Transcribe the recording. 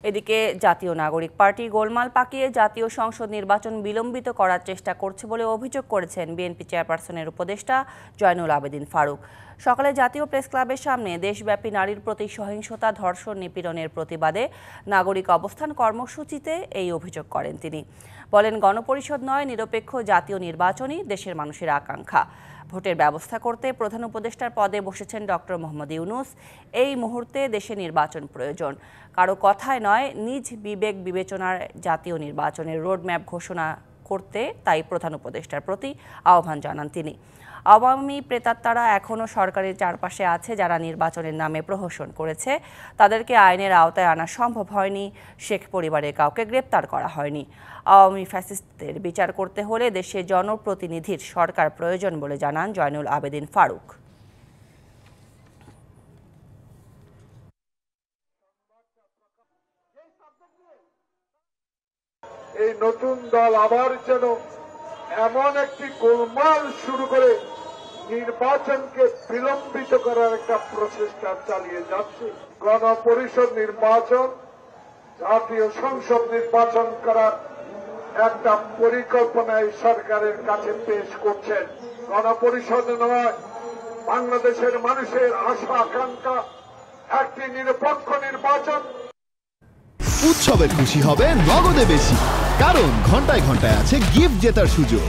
এদিকে জাতীয় নাগরিক পার্টি গোলমাল পাকিয়ে জাতীয় সংসদ নির্বাচন বিলম্বিত করার চেষ্টা করছে বলে অভিযোগ করেছেন বিএনপি চেয়ারপারসনের উপদেষ্টা জয়নুল আবেদিন ফারুক। সকালে জাতীয় প্রেস ক্লাবের সামনে দেশব্যাপী নারীর প্রতি সহিংসতা, ধর্ষণ, নিপীড়নের প্রতিবাদে নাগরিক অবস্থান কর্মসূচিতে এই অভিযোগ করেন তিনি। বলেন, গণপরিষদ নয়, নিরপেক্ষ জাতীয় নির্বাচনই দেশের মানুষের আকাঙ্ক্ষা। ভোটের ব্যবস্থা করতে প্রধান উপদেষ্টার পদে বসেছেন ডক্টর মোহাম্মদ ইউনূস। এই মুহূর্তে দেশে নির্বাচন প্রয়োজন, কারো কথায় নয়, নিজ বিবেক বিবেচনার জাতীয় নির্বাচনের রোডম্যাপ ঘোষণা করতে তাই প্রধান উপদেষ্টার প্রতি আহ্বান জানান তিনি। আওয়ামী প্রেতাত্মারা এখনও সরকারের চারপাশে আছে, যারা নির্বাচনের নামে প্রহসন করেছে। তাদেরকে আইনের আওতায় আনা সম্ভব হয়নি, শেখ পরিবারের কাউকে গ্রেপ্তার করা হয়নি। আওয়ামী ফ্যাসিস্টদের বিচার করতে হলে দেশে জনপ্রতিনিধির সরকার প্রয়োজন বলে জানান জয়নুল আবেদিন ফারুক। এই নতুন দল আবার যেন এমন একটি গোলমাল শুরু করে নির্বাচনকে বিলম্বিত করার একটা প্রচেষ্টা চালিয়ে যাচ্ছে। গণপরিষদ নির্বাচন, জাতীয় সংসদ নির্বাচন করার একটা পরিকল্পনায় সরকারের কাছে পেশ করছেন। গণপরিষদ নয়, বাংলাদেশের মানুষের আশা আকাঙ্ক্ষা একটি নিরপেক্ষ নির্বাচন। উৎসবে খুশি হবে নগদে বেশি, কারণ ঘন্টায় ঘন্টায় আছে গিফট জেতার সুযোগ।